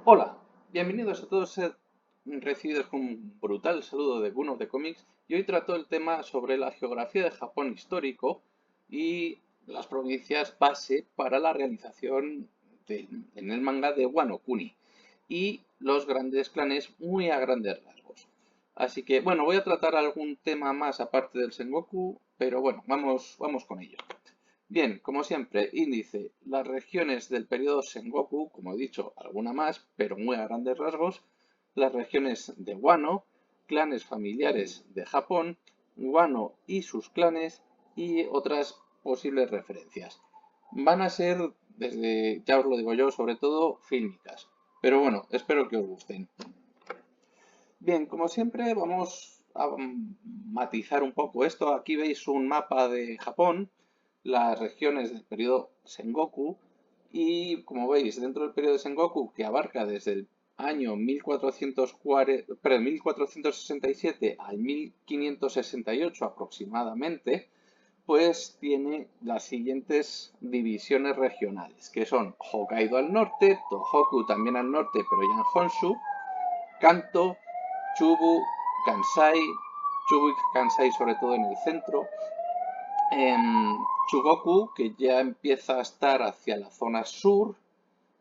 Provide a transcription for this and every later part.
Hola, bienvenidos a todos, recibidos con un brutal saludo de Boon of the Comics y hoy trato el tema sobre la geografía de Japón histórico y las provincias base para la realización en el manga de Wano Kuni y los grandes clanes muy a grandes rasgos. Así que bueno, voy a tratar algún tema más aparte del Sengoku, pero bueno, vamos con ello. Bien, como siempre, índice, las regiones del periodo Sengoku, como he dicho, alguna más, pero muy a grandes rasgos, las regiones de Wano, clanes familiares de Japón, Wano y sus clanes y otras posibles referencias. Van a ser, desde, ya os lo digo yo, sobre todo fílmicas, pero bueno, espero que os gusten. Bien, como siempre, vamos a matizar un poco esto. Aquí veis un mapa de Japón, las regiones del periodo Sengoku, y como veis, dentro del periodo Sengoku, que abarca desde el año 1440, perdón, 1467 al 1568 aproximadamente, pues tiene las siguientes divisiones regionales, que son Hokkaido al norte, Tohoku también al norte, pero ya en Honshu, Kanto, Chubu, Kansai, Chubu y Kansai sobre todo en el centro, Chugoku, que ya empieza a estar hacia la zona sur,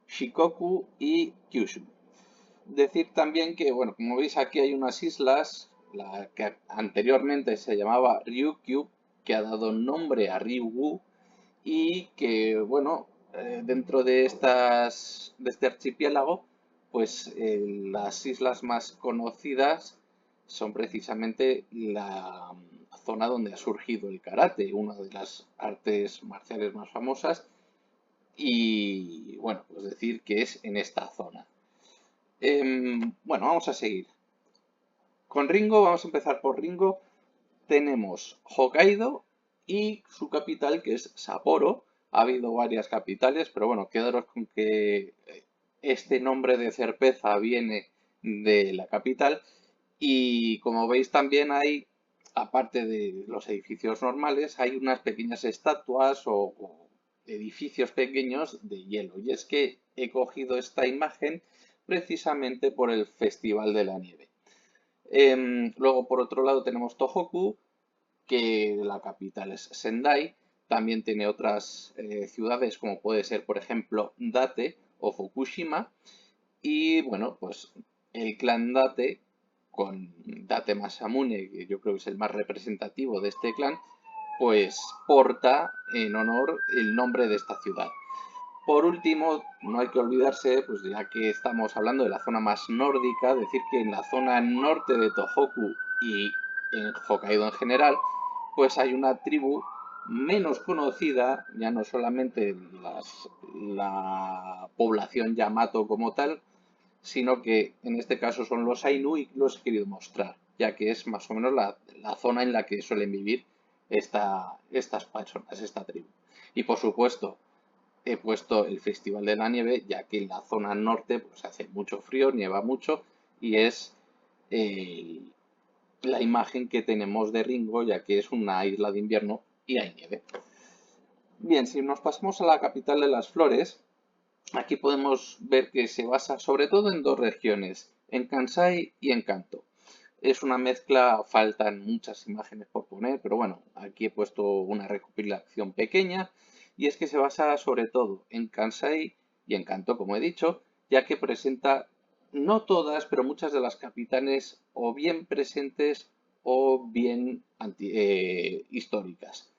Shikoku y Kyushu. Decir también que, bueno, como veis aquí hay unas islas, la que anteriormente se llamaba Ryukyu, que ha dado nombre a Ryugu, y que, bueno, dentro de de este archipiélago, pues las islas más conocidas son precisamente la zona donde ha surgido el karate, una de las artes marciales más famosas, y bueno, pues decir que es en esta zona. Bueno, vamos a seguir. Con Ringo, vamos a empezar por Ringo. Tenemos Hokkaido y su capital, que es Sapporo. Ha habido varias capitales, pero bueno, quedaros con que este nombre de cerveza viene de la capital. Y como veis también hay, aparte de los edificios normales, hay unas pequeñas estatuas o edificios pequeños de hielo. Y es que he cogido esta imagen precisamente por el Festival de la Nieve. Luego, por otro lado, tenemos Tohoku, que la capital es Sendai. También tiene otras ciudades, como puede ser, por ejemplo, Date o Fukushima. Y bueno, pues el clan Date, con Date Masamune, que yo creo que es el más representativo de este clan, pues porta en honor el nombre de esta ciudad. Por último, no hay que olvidarse, pues ya que estamos hablando de la zona más nórdica, decir que en la zona norte de Tohoku y en Hokkaido en general, pues hay una tribu menos conocida, ya no solamente la población Yamato como tal, sino que en este caso son los Ainu y los he querido mostrar, ya que es más o menos la zona en la que suelen vivir estas personas, esta tribu. Y por supuesto, he puesto el Festival de la Nieve, ya que en la zona norte pues hace mucho frío, nieva mucho y es eh, la imagen que tenemos de Ringo, ya que es una isla de invierno y hay nieve. Bien, si nos pasamos a la capital de las flores, aquí podemos ver que se basa sobre todo en dos regiones, en Kansai y en Kanto. Es una mezcla, faltan muchas imágenes por poner, pero bueno, aquí he puesto una recopilación pequeña y es que se basa sobre todo en Kansai y en Kanto, como he dicho, ya que presenta no todas, pero muchas de las capitales o bien presentes o bien históricas.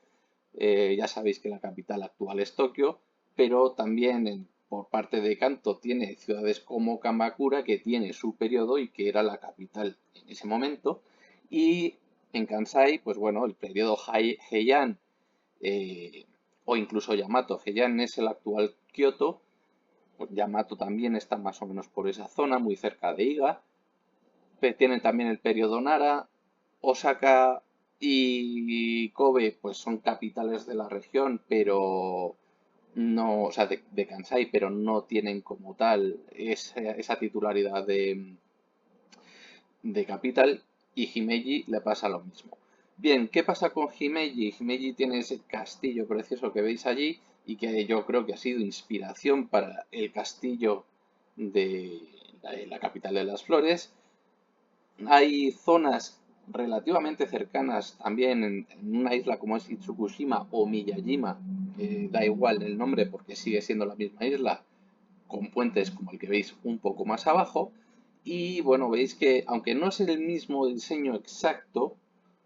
Ya sabéis que la capital actual es Tokio, pero también por parte de Kanto tiene ciudades como Kamakura, que tiene su periodo y que era la capital en ese momento. Y en Kansai, pues bueno, el periodo Heian eh, o incluso Yamato. Heian es el actual Kioto. Pues Yamato también está más o menos por esa zona, muy cerca de Iga. Tienen también el periodo Nara. Osaka y Kobe, pues son capitales de la región, pero no, o sea, de Kansai, pero no tienen como tal esa titularidad de capital. Y Himeji le pasa lo mismo. Bien, ¿qué pasa con Himeji? Himeji tiene ese castillo precioso que veis allí y que yo creo que ha sido inspiración para el castillo de la capital de las flores. Hay zonas relativamente cercanas también en una isla como es Itsukushima o Miyajima, da igual el nombre porque sigue siendo la misma isla, con puentes como el que veis un poco más abajo. Y bueno, veis que aunque no es el mismo diseño exacto,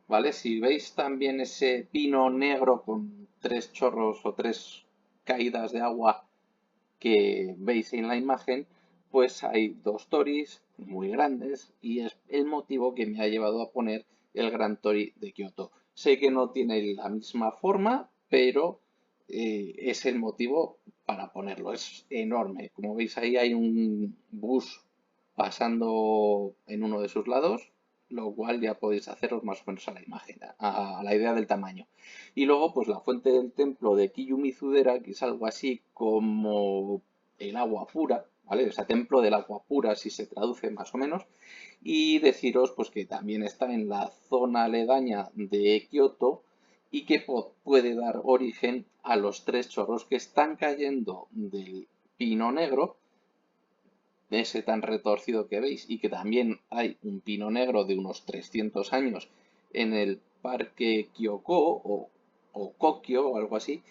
¿vale? Si veis también ese pino negro con tres chorros o tres caídas de agua que veis en la imagen, pues hay dos toris muy grandes y es el motivo que me ha llevado a poner el Gran Tori de Kioto. Sé que no tiene la misma forma, pero es el motivo para ponerlo. Es enorme. Como veis ahí hay un bus pasando en uno de sus lados, lo cual ya podéis haceros más o menos a la imagen, a la idea del tamaño. Y luego, pues la fuente del templo de Kiyu-Mizudera, que es algo así como el agua pura, ¿vale? O sea, templo del agua pura, si se traduce más o menos. Y deciros, pues que también está en la zona aledaña de Kioto y que puede dar origen a los tres chorros que están cayendo del pino negro, de ese tan retorcido que veis, y que también hay un pino negro de unos 300 años en el parque Kyoko o Kokyo o algo así,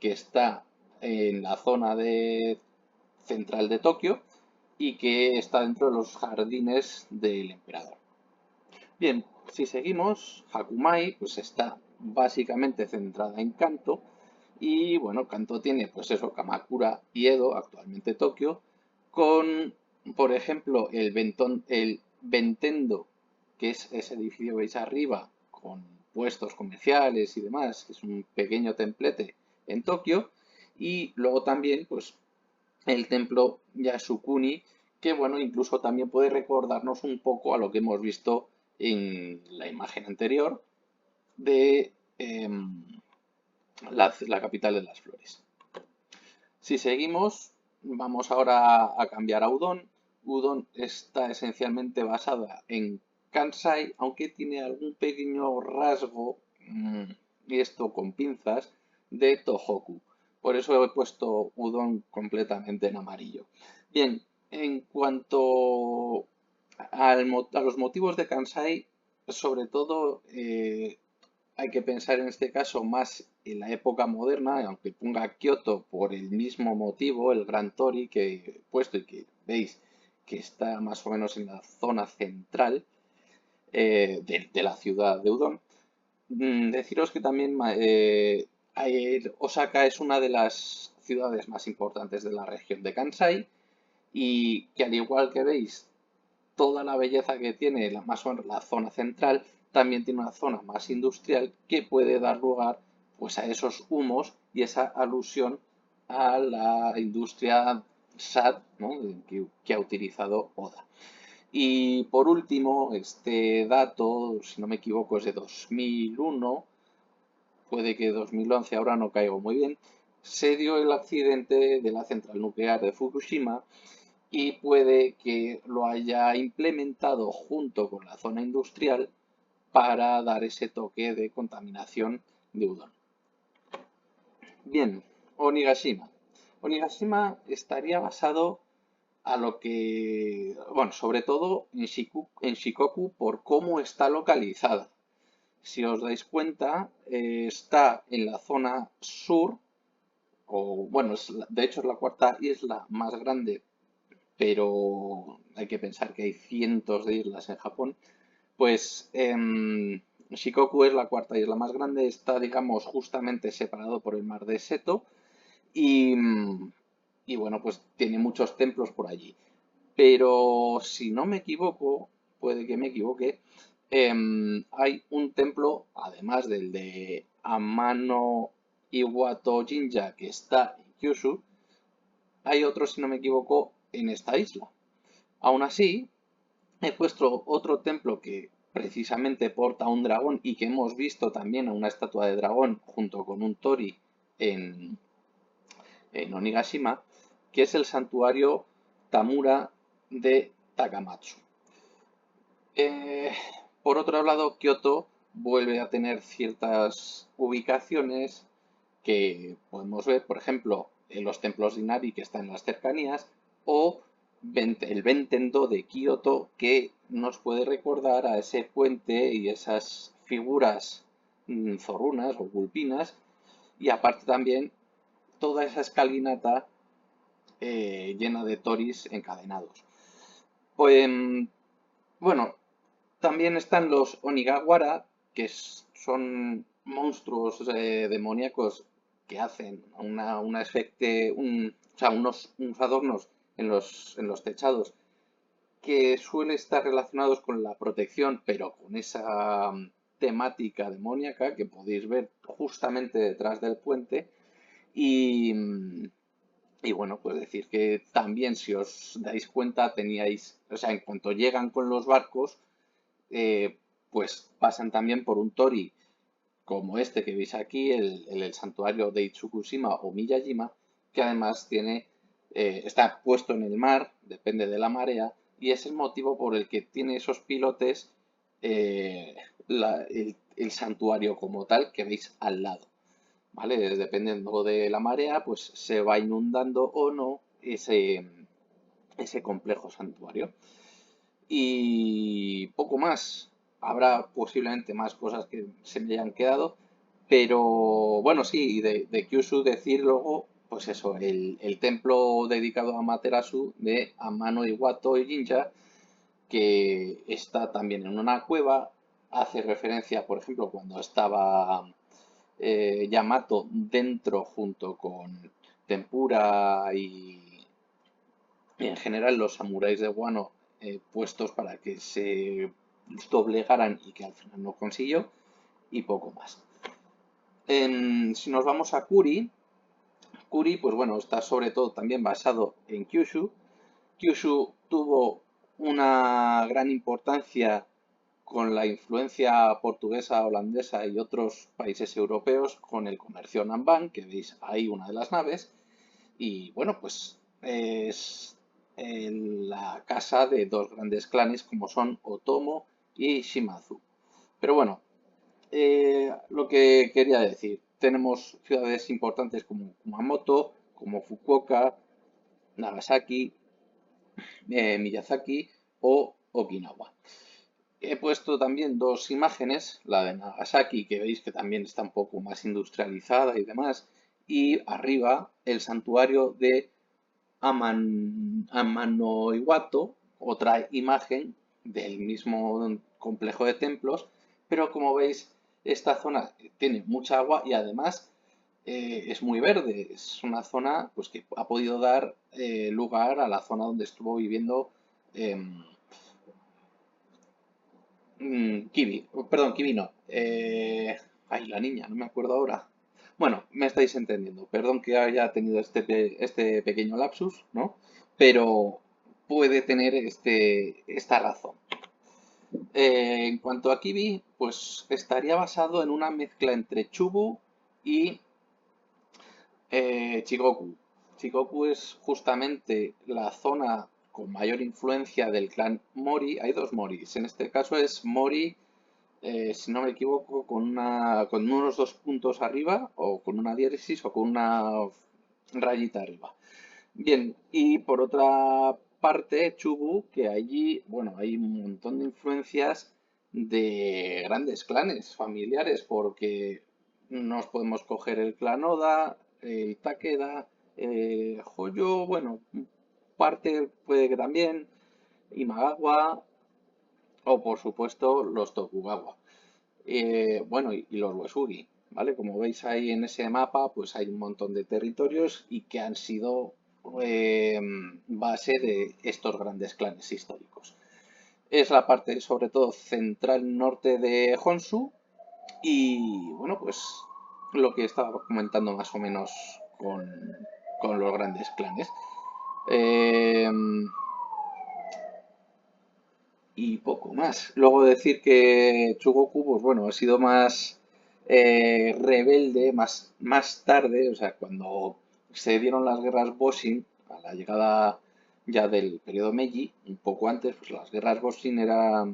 que está en la zona central de Tokio y que está dentro de los jardines del emperador. Bien, si seguimos, Hakumai pues está básicamente centrada en Kanto y bueno, Kanto tiene pues eso, Kamakura y Edo, actualmente Tokio, con por ejemplo el Bentendo, que es ese edificio que veis arriba con puestos comerciales y demás, que es un pequeño templete en Tokio, y luego también pues el templo Yasukuni, que bueno, incluso también puede recordarnos un poco a lo que hemos visto en la imagen anterior de la capital de las flores. Si seguimos, vamos ahora a cambiar a Udon. Udon está esencialmente basada en Kansai, aunque tiene algún pequeño rasgo, y esto con pinzas, de Tohoku. Por eso he puesto Udon completamente en amarillo. Bien, en cuanto a los motivos de Kansai, sobre todo hay que pensar en este caso más en la época moderna, aunque ponga Kioto por el mismo motivo, el Gran Tori que he puesto y que veis que está más o menos en la zona central de la ciudad de Udon. Deciros que también Osaka es una de las ciudades más importantes de la región de Kansai y que al igual que veis toda la belleza que tiene más o menos la zona central, también tiene una zona más industrial que puede dar lugar pues a esos humos y esa alusión a la industria SAT, ¿no? que ha utilizado Oda. Y por último, este dato, si no me equivoco, es de 2001, puede que 2011, ahora no caigo muy bien, se dio el accidente de la central nuclear de Fukushima y puede que lo haya implementado junto con la zona industrial para dar ese toque de contaminación de udon. Bien, Onigashima. Onigashima estaría basado a lo que, bueno, sobre todo en Shikoku por cómo está localizada. Si os dais cuenta, está en la zona sur, o bueno, de hecho es la cuarta isla más grande, pero hay que pensar que hay cientos de islas en Japón, pues Shikoku es la cuarta isla más grande, está, digamos, justamente separado por el mar de Seto y, y bueno, pues tiene muchos templos por allí. Pero si no me equivoco, puede que me equivoque, hay un templo, además del de Amano Iwato Jinja, que está en Kyushu, hay otro, si no me equivoco, en esta isla. Aún así, he puesto otro templo que precisamente porta un dragón y que hemos visto también a una estatua de dragón junto con un tori en, en Onigashima, que es el santuario Tamura de Takamatsu. Eh, por otro lado, Kioto vuelve a tener ciertas ubicaciones que podemos ver, por ejemplo, en los templos de Inari que están en las cercanías o el Bentendo de Kioto, que nos puede recordar a ese puente y esas figuras zorunas o vulpinas, y aparte también toda esa escalinata llena de toris encadenados. Pues, bueno, también están los Onigawara, que son monstruos demoníacos que hacen o sea, unos adornos en los techados que suele estar relacionados con la protección, pero con esa temática demoníaca que podéis ver justamente detrás del puente. Y, y bueno, pues decir que también si os dais cuenta teníais, o sea, en cuanto llegan con los barcos, pues pasan también por un tori como este que veis aquí, el santuario de Itsukushima o Miyajima, que además está puesto en el mar, depende de la marea, y es el motivo por el que tiene esos pilotes el santuario como tal que veis al lado. ¿Vale? Dependiendo de la marea, pues se va inundando o no ese complejo santuario. Y poco más. Habrá posiblemente más cosas que se me hayan quedado, pero bueno, sí, de Kyushu decir luego, pues eso, el templo dedicado a Materasu de Amano Iwato y Jinja, que está también en una cueva, hace referencia, por ejemplo, cuando estaba Yamato dentro junto con Tempura y en general los samuráis de Wano puestos para que se doblegaran y que al final no consiguió y poco más. Si nos vamos a Kuri, Kuri pues bueno, está sobre todo también basado en Kyushu. Kyushu tuvo una gran importancia con la influencia portuguesa, holandesa y otros países europeos con el comercio Namban, que veis ahí una de las naves. Y bueno, pues es la casa de dos grandes clanes como son Otomo y Shimazu. Pero bueno, lo que quería decir, tenemos ciudades importantes como Kumamoto, como Fukuoka, Nagasaki, Miyazaki o Okinawa. He puesto también dos imágenes, la de Nagasaki, que veis que también está un poco más industrializada y demás, y arriba el santuario de Amano Iwato, otra imagen del mismo complejo de templos, pero como veis, esta zona tiene mucha agua y además es muy verde. Es una zona pues, que ha podido dar lugar a la zona donde estuvo viviendo em, Kibi. Perdón, Kibi no. Ay, la niña, no me acuerdo ahora. Bueno, me estáis entendiendo. Perdón que haya tenido este pequeño lapsus, ¿no? Pero puede tener esta razón. En cuanto a Kibi, pues estaría basado en una mezcla entre Chubu y Chigoku. Chigoku es justamente la zona con mayor influencia del clan Mori. Hay dos Moris. En este caso es Mori, si no me equivoco, con unos dos puntos arriba, o con una diéresis, o con una rayita arriba. Bien, y por otra parte, Chubu, que allí, bueno, hay un montón de influencias de grandes clanes familiares, porque nos podemos coger el clan Oda, el Takeda, Hoyo, bueno, parte puede que también, Imagawa, o por supuesto los Tokugawa. Bueno, y los Uesugi, ¿vale? Como veis ahí en ese mapa, pues hay un montón de territorios y que han sido eh, base de estos grandes clanes históricos. Es la parte, sobre todo, central norte de Honshu y, bueno, pues lo que estaba comentando más o menos con los grandes clanes. Eh, y poco más. Luego decir que Chugoku, pues bueno, ha sido más rebelde más tarde, o sea, cuando se dieron las guerras Boshin, a la llegada ya del periodo Meiji, un poco antes, pues las guerras Boshin era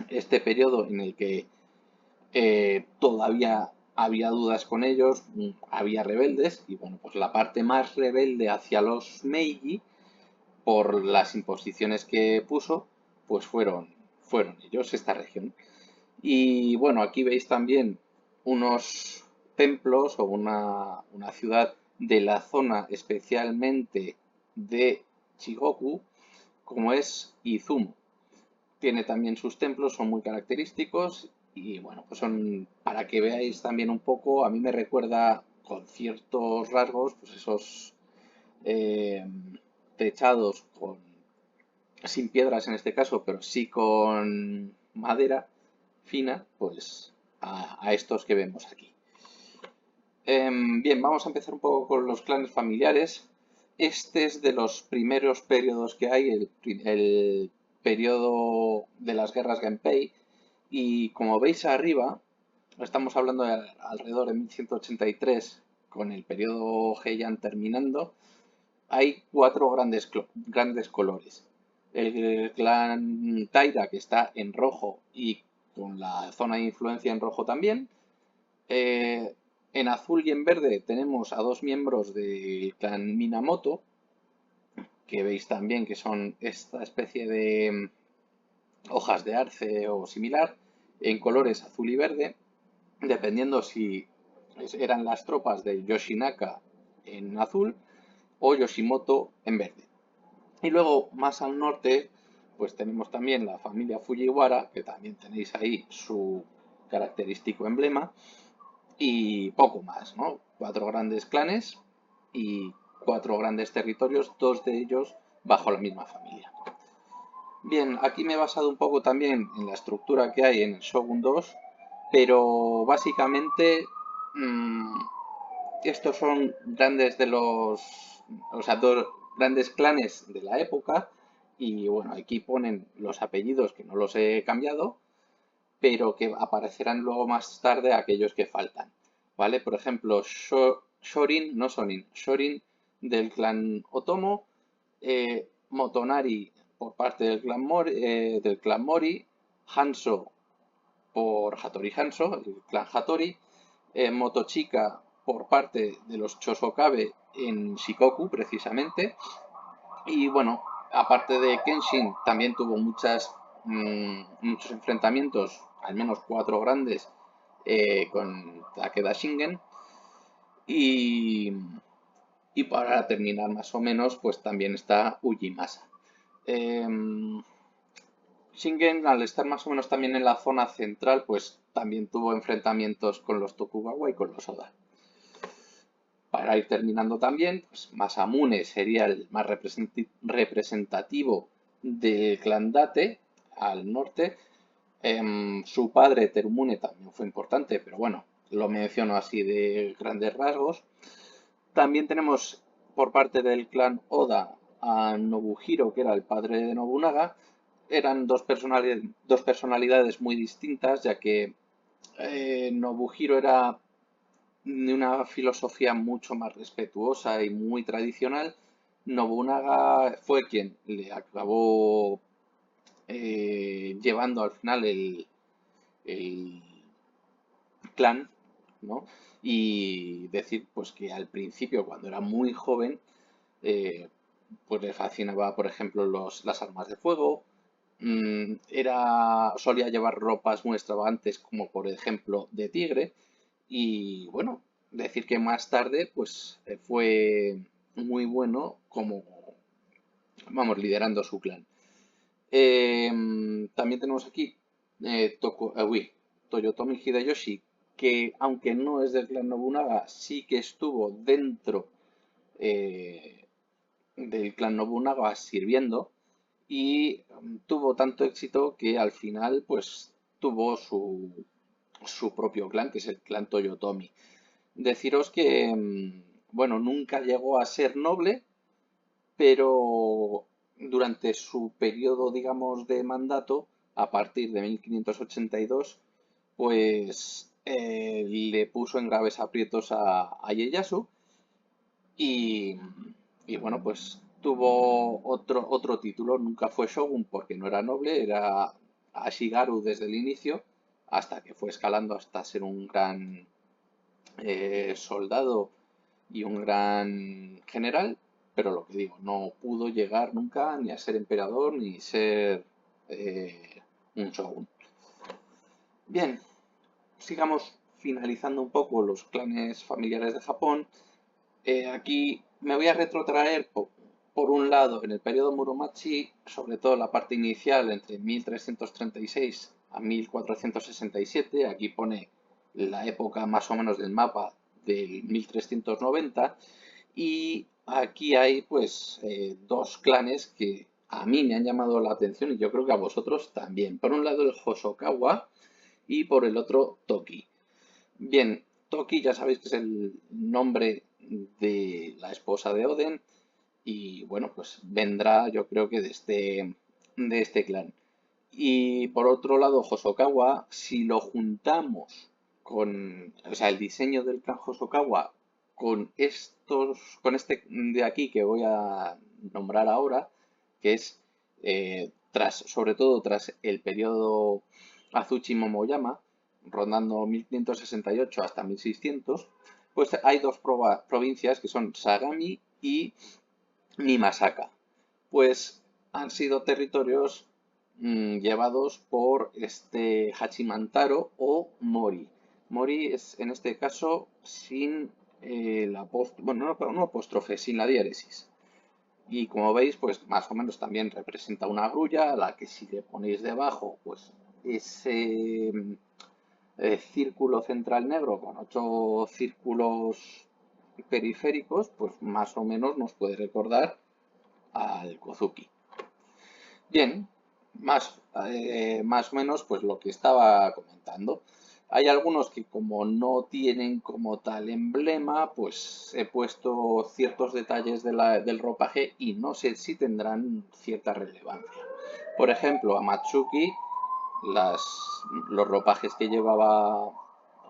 este periodo en el que todavía había dudas con ellos, había rebeldes, y bueno, pues la parte más rebelde hacia los Meiji por las imposiciones que puso, pues fueron ellos esta región. Y bueno, aquí veis también unos templos o una ciudad de la zona especialmente de Shigoku, como es Izumo. Tiene también sus templos, son muy característicos y bueno, pues son para que veáis también un poco, a mí me recuerda con ciertos rasgos, pues esos eh, techados sin piedras en este caso, pero sí con madera fina, pues a estos que vemos aquí. Bien, vamos a empezar un poco con los clanes familiares. Este es de los primeros periodos que hay, el periodo de las guerras Genpei. Y como veis arriba, estamos hablando de alrededor de 1183, con el periodo Heian terminando, hay cuatro grandes colores. El clan Taira, que está en rojo y con la zona de influencia en rojo también. Eh, en azul y en verde tenemos a dos miembros del clan Minamoto, que veis también que son esta especie de hojas de arce o similar, en colores azul y verde, dependiendo si eran las tropas de Yoshinaka en azul o Yoshimoto en verde. Y luego más al norte, pues tenemos también la familia Fujiwara, que también tenéis ahí su característico emblema, y poco más, ¿no? Cuatro grandes clanes y cuatro grandes territorios, dos de ellos bajo la misma familia. Bien, aquí me he basado un poco también en la estructura que hay en el Shogun 2, pero básicamente mmm, estos son grandes de los, o sea, dos grandes clanes de la época y bueno, aquí ponen los apellidos que no los he cambiado, pero que aparecerán luego más tarde aquellos que faltan, ¿vale? Por ejemplo, Shorin, no Sonin, Shorin del clan Otomo, Motonari por parte del clan Mori, Hanzo por Hattori Hanzo, el clan Hattori, Motochika por parte de los Chosokabe en Shikoku precisamente, y bueno, aparte de Kenshin, también tuvo muchos enfrentamientos, al menos cuatro grandes, con Takeda Shingen. Y, y para terminar más o menos, pues también está Ujimasa. Shingen, al estar más o menos también en la zona central, pues también tuvo enfrentamientos con los Tokugawa y con los Oda. Para ir terminando también, pues Masamune sería el más representativo del clan Date al norte. Su padre Terumune también fue importante, pero bueno, lo menciono así de grandes rasgos. También tenemos por parte del clan Oda a Nobuhiro, que era el padre de Nobunaga. Eran dos personalidades muy distintas, ya que Nobuhiro era de una filosofía mucho más respetuosa y muy tradicional. Nobunaga fue quien le acabó llevando al final el clan, ¿no? Y decir pues que al principio, cuando era muy joven, pues le fascinaba, por ejemplo, las armas de fuego. Solía llevar ropas muy extravagantes, como por ejemplo de tigre. Y bueno, decir que más tarde, pues fue muy bueno como, vamos, liderando su clan. También tenemos aquí Toyotomi Hideyoshi, que aunque no es del clan Nobunaga, sí que estuvo dentro eh, del clan Nobunaga sirviendo y tuvo tanto éxito que al final pues tuvo su propio clan, que es el clan Toyotomi. Deciros que, bueno, nunca llegó a ser noble, pero durante su periodo, digamos, de mandato, a partir de 1582, pues le puso en graves aprietos a Ieyasu y, y bueno, pues tuvo otro título, nunca fue shogun porque no era noble, era Ashigaru desde el inicio, hasta que fue escalando hasta ser un gran soldado y un gran general. pero lo que digo, no pudo llegar nunca ni a ser emperador ni ser un shogun. Bien, sigamos finalizando un poco los clanes familiares de Japón. Aquí me voy a retrotraer por un lado en el periodo Muromachi, sobre todo la parte inicial entre 1336 a 1467. Aquí pone la época más o menos del mapa del 1390. Y aquí hay pues dos clanes que a mí me han llamado la atención y yo creo que a vosotros también. Por un lado el Hosokawa y por el otro Toki. Bien, Toki ya sabéis que es el nombre de la esposa de Oden y bueno, pues vendrá yo creo que de este clan. Y por otro lado, Hosokawa, si lo juntamos con, o sea, el diseño del clan Hosokawa con este de aquí que voy a nombrar ahora, que es sobre todo tras el periodo Azuchi Momoyama, rondando 1568 hasta 1600, pues hay dos provincias que son Sagami y Nimasaka. Pues han sido territorios llevados por este Hachimantaro o Mori. Mori es en este caso sin la bueno, no apóstrofe, sin la diéresis. Y como veis, pues más o menos también representa una grulla, a la que si le ponéis debajo, pues ese círculo central negro con 8 círculos periféricos, pues más o menos nos puede recordar al Kozuki. Bien, más o menos pues lo que estaba comentando. Hay algunos que como no tienen como tal emblema, pues he puesto ciertos detalles del ropaje y no sé si tendrán cierta relevancia. Por ejemplo, Amatsuki, las, los ropajes que llevaba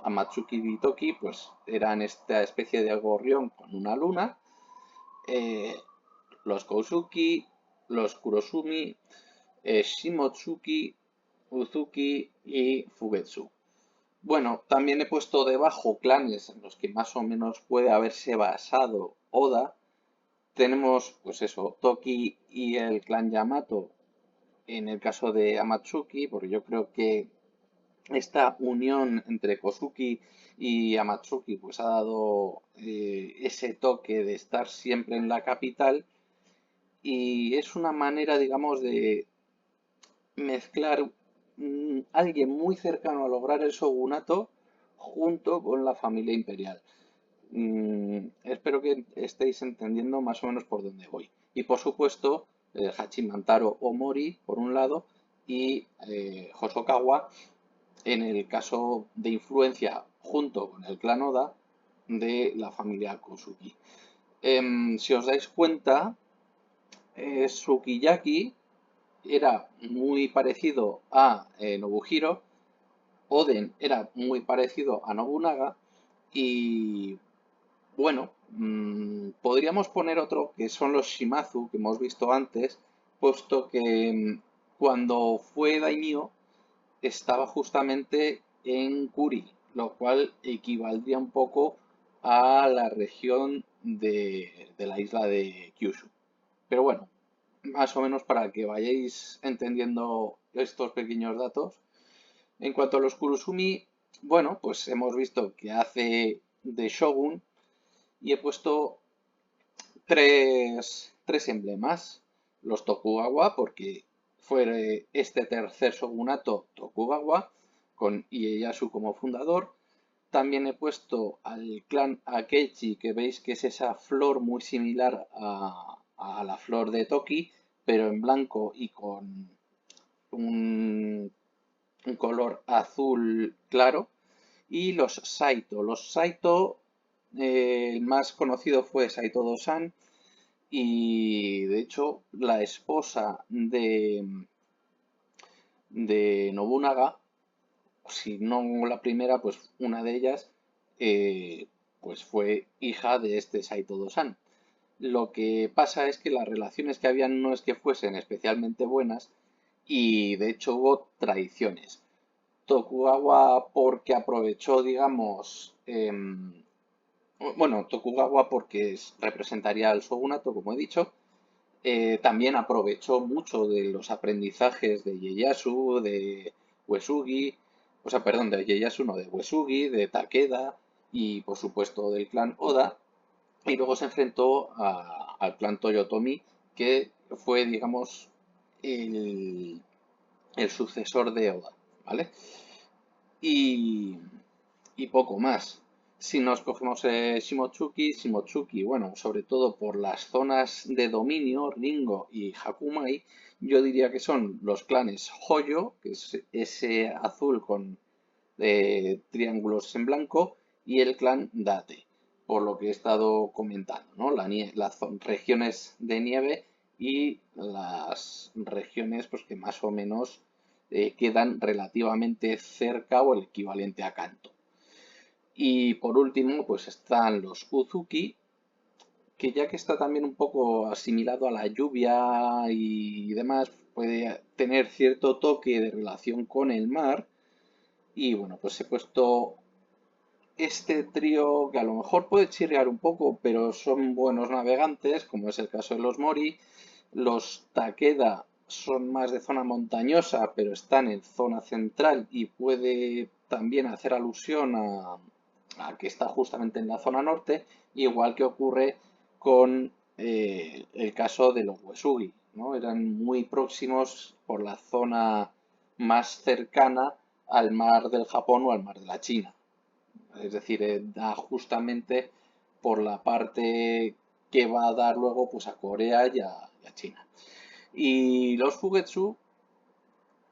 Amatsuki Bitoki, pues eran esta especie de gorrión con una luna. Eh, los Kousuki, los Kurosumi, Shimotsuki, Uzuki y Fugetsu. Bueno, también he puesto debajo clanes en los que más o menos puede haberse basado Oda. Tenemos, pues eso, Toki y el clan Yamato en el caso de Amatsuki, porque yo creo que esta unión entre Kozuki y Amatsuki pues ha dado ese toque de estar siempre en la capital y es una manera, digamos, de mezclar alguien muy cercano a lograr el shogunato junto con la familia imperial. Espero que estéis entendiendo más o menos por dónde voy. Y por supuesto, Hachimantaro Omori, por un lado, y Hosokawa, en el caso de influencia junto con el clan Oda de la familia Kosugi. Si os dais cuenta, Sukiyaki era muy parecido a Nobuhiro, Oden era muy parecido a Nobunaga y bueno, podríamos poner otro que son los Shimazu que hemos visto antes, puesto que cuando fue Daimyo estaba justamente en Kuri, lo cual equivaldría un poco a la región de la isla de Kyushu. Pero bueno, más o menos para que vayáis entendiendo estos pequeños datos. En cuanto a los Kurosumi, bueno, pues hemos visto que hace de Shogun y he puesto tres emblemas. Los Tokugawa, porque fue este tercer shogunato Tokugawa, con Ieyasu como fundador. También he puesto al clan Akechi, que veis que es esa flor muy similar a la flor de Toki, pero en blanco y con un color azul claro. Y los Saito. Los Saito, el más conocido fue Saito Dosan, y de hecho la esposa de Nobunaga, si no la primera, pues una de ellas, pues fue hija de este Saito Dosan. Lo que pasa es que las relaciones que habían no es que fuesen especialmente buenas y de hecho hubo traiciones. Tokugawa porque aprovechó, digamos, Bueno, Tokugawa porque representaría al shogunato, como he dicho. También aprovechó mucho de los aprendizajes de Ieyasu, de Uesugi, o sea, perdón, de Ieyasu, no, de Uesugi, de Takeda y por supuesto del clan Oda. Y luego se enfrentó al clan Toyotomi, que fue, digamos, el, el sucesor de Oda, ¿vale? Y, y poco más. Si nos cogemos Shimotsuki, bueno, sobre todo por las zonas de dominio, Ringo y Hakumai, yo diría que son los clanes Hoyo, que es ese azul con triángulos en blanco, y el clan Date, por lo que he estado comentando, ¿no? Las regiones de nieve y las regiones pues, que más o menos quedan relativamente cerca o el equivalente a Kanto. Y por último, pues están los Uzuki, que ya que está también un poco asimilado a la lluvia y demás, puede tener cierto toque de relación con el mar. Y bueno, pues he puesto este trío que a lo mejor puede chirriar un poco, pero son buenos navegantes, como es el caso de los Mori. Los Takeda son más de zona montañosa, pero están en zona central y puede también hacer alusión a que está justamente en la zona norte, igual que ocurre con el caso de los Uesugi, ¿no? Eran muy próximos por la zona más cercana al mar del Japón o al mar de la China. Es decir, da justamente por la parte que va a dar luego pues, a Corea y a China. Y los Fugetsu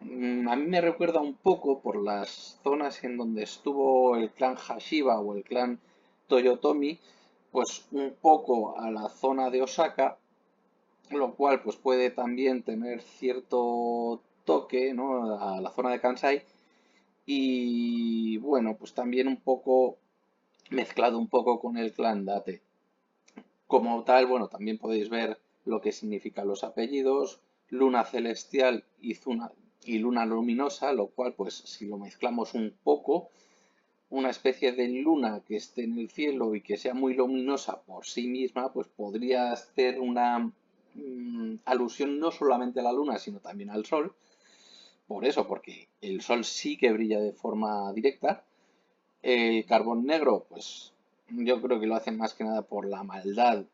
a mí me recuerda un poco por las zonas en donde estuvo el clan Hashiba o el clan Toyotomi, pues un poco a la zona de Osaka, lo cual pues puede también tener cierto toque, ¿no? A la zona de Kansai y bueno, pues también un poco mezclado un poco con el clan Date. Como tal, bueno, también podéis ver lo que significan los apellidos, luna celestial y luna luminosa, lo cual, pues, si lo mezclamos un poco, una especie de luna que esté en el cielo y que sea muy luminosa por sí misma, pues podría hacer una alusión no solamente a la luna, sino también al sol. Por eso, porque el sol sí que brilla de forma directa. El carbón negro, pues yo creo que lo hacen más que nada por la maldad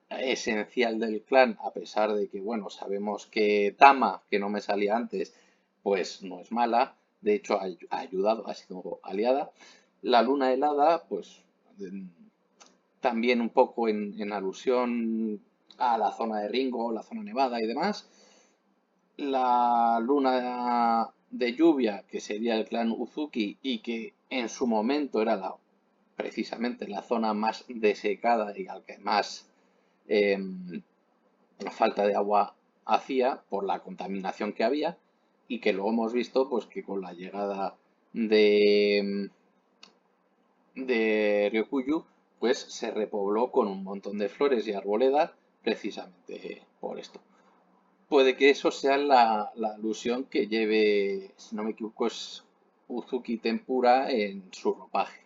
esencial del clan, a pesar de que, bueno, sabemos que Tama, que no me salía antes, pues no es mala, de hecho ha ayudado, ha sido aliada. La luna helada, pues también un poco en alusión a la zona de Ringo, la zona nevada y demás. La luna de lluvia, que sería el clan Uzuki y que en su momento era precisamente la zona más desecada y al que más em, falta de agua hacía por la contaminación que había y que luego hemos visto pues que con la llegada de Ryokuyu pues se repobló con un montón de flores y arboledas precisamente por esto. Puede que eso sea la alusión que lleve, si no me equivoco, es Uzuki Tempura en su ropaje.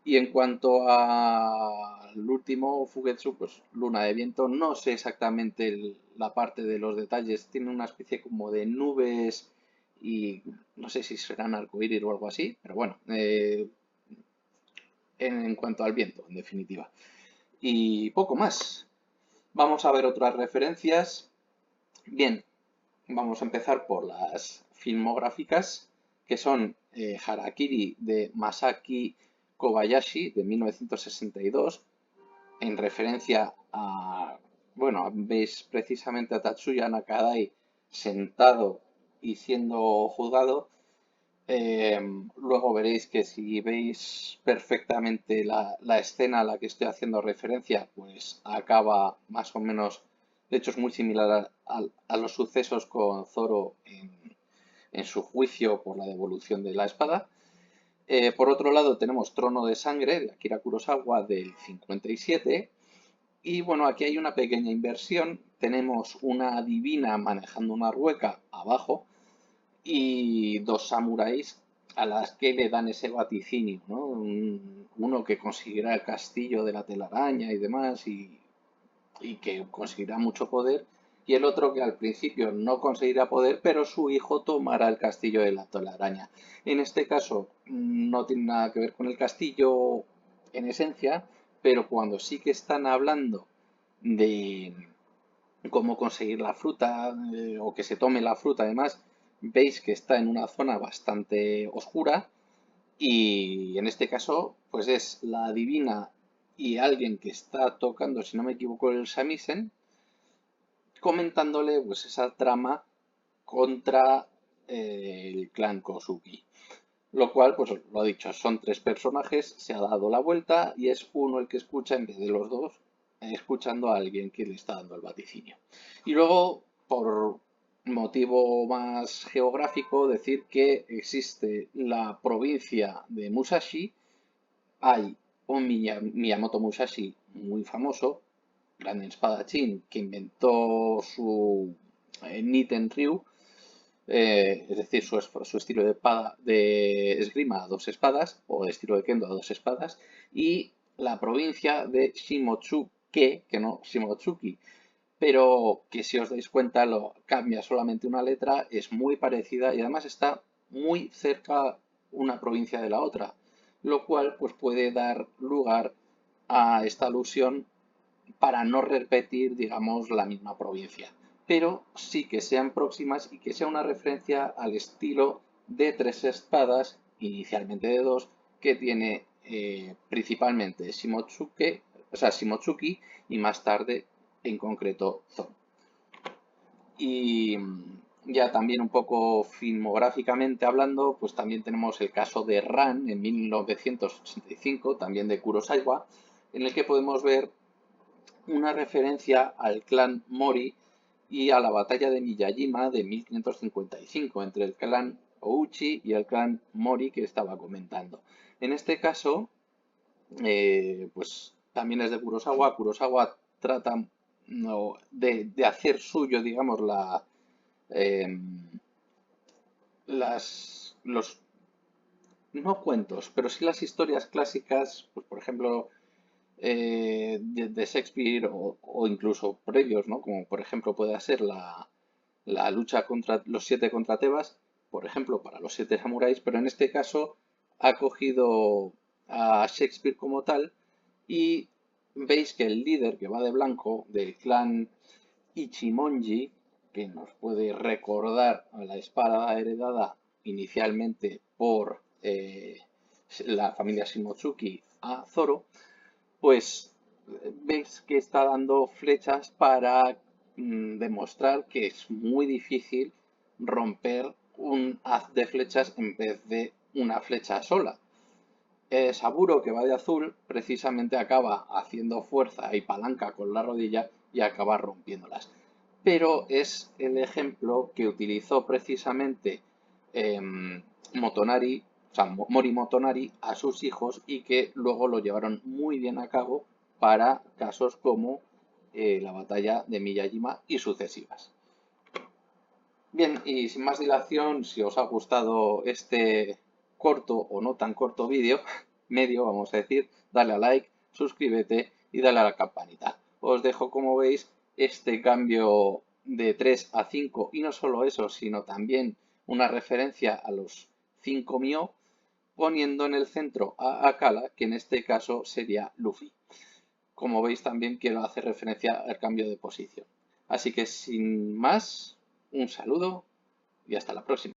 Y en cuanto al último Fugetsu, pues Luna de Viento, no sé exactamente la parte de los detalles, tiene una especie como de nubes y no sé si serán arcoíris o algo así, pero bueno, en cuanto al viento, en definitiva. Y poco más. Vamos a ver otras referencias. Bien, vamos a empezar por las filmográficas, que son Harakiri de Masaki Kobayashi de 1962, en referencia a, bueno, veis precisamente a Tatsuya Nakadai sentado y siendo juzgado. Luego veréis que si veis perfectamente la escena a la que estoy haciendo referencia, pues acaba más o menos, de hecho es muy similar a los sucesos con Zoro en su juicio por la devolución de la espada. Por otro lado tenemos Trono de Sangre de Akira Kurosawa del 57. Y bueno, aquí hay una pequeña inversión. Tenemos una divina manejando una rueca abajo y dos samuráis a las que le dan ese vaticinio, ¿no? uno que conseguirá el castillo de la telaraña y demás y que conseguirá mucho poder, y el otro que al principio no conseguirá poder, pero su hijo tomará el castillo de la telaraña. En este caso no tiene nada que ver con el castillo en esencia, pero cuando sí que están hablando de cómo conseguir la fruta o que se tome la fruta, además, veis que está en una zona bastante oscura y en este caso, pues es la adivina y alguien que está tocando, si no me equivoco, el samisen, comentándole pues esa trama contra el clan Kosuki. Lo cual, pues lo dicho, son tres personajes, se ha dado la vuelta y es uno el que escucha en vez de los dos, escuchando a alguien que le está dando el vaticinio. Y luego, por motivo más geográfico, decir que existe la provincia de Musashi. Hay un Miyamoto Musashi muy famoso, gran espadachín, que inventó su Niten Ryu, es decir, su estilo de esgrima a dos espadas, o estilo de kendo a dos espadas, y la provincia de Shimotsuke, que no Shimotsuki, pero que si os dais cuenta lo cambia solamente una letra, es muy parecida y además está muy cerca una provincia de la otra, lo cual pues puede dar lugar a esta alusión para no repetir, digamos, la misma provincia, pero sí que sean próximas y que sea una referencia al estilo de tres espadas, inicialmente de dos, que tiene principalmente Shimotsuke, o sea, Shimotsuki y más tarde en concreto Zo. Y ya también un poco filmográficamente hablando, pues también tenemos el caso de Ran en 1985, también de Kurosawa, en el que podemos ver una referencia al clan Mori y a la batalla de Miyajima de 1555 entre el clan Ouchi y el clan Mori que estaba comentando. En este caso, pues también es de Kurosawa. Kurosawa trata de hacer suyo, digamos, eh, los, no cuentos, pero sí las historias clásicas, pues por ejemplo, de Shakespeare o incluso previos, ¿no? Como por ejemplo puede ser la lucha contra los siete contra Tebas, por ejemplo, para los siete samuráis, pero en este caso ha cogido a Shakespeare como tal y veis que el líder que va de blanco del clan Ichimonji, que nos puede recordar a la espada heredada inicialmente por la familia Shimotsuki a Zoro, pues veis que está dando flechas para demostrar que es muy difícil romper un haz de flechas en vez de una flecha sola. Saburo, que va de azul, precisamente acaba haciendo fuerza y palanca con la rodilla y acaba rompiéndolas. Pero es el ejemplo que utilizó precisamente Motonari, o sea, Mori Motonari a sus hijos y que luego lo llevaron muy bien a cabo para casos como la batalla de Miyajima y sucesivas. Bien, y sin más dilación, si os ha gustado este corto o no tan corto vídeo, medio vamos a decir, dale a like, suscríbete y dale a la campanita. Os dejo, como veis, este cambio de 3 a 5 y no solo eso, sino también una referencia a los 5 Mio, poniendo en el centro a Akala, que en este caso sería Luffy. Como veis también quiero hacer referencia al cambio de posición. Así que sin más, un saludo y hasta la próxima.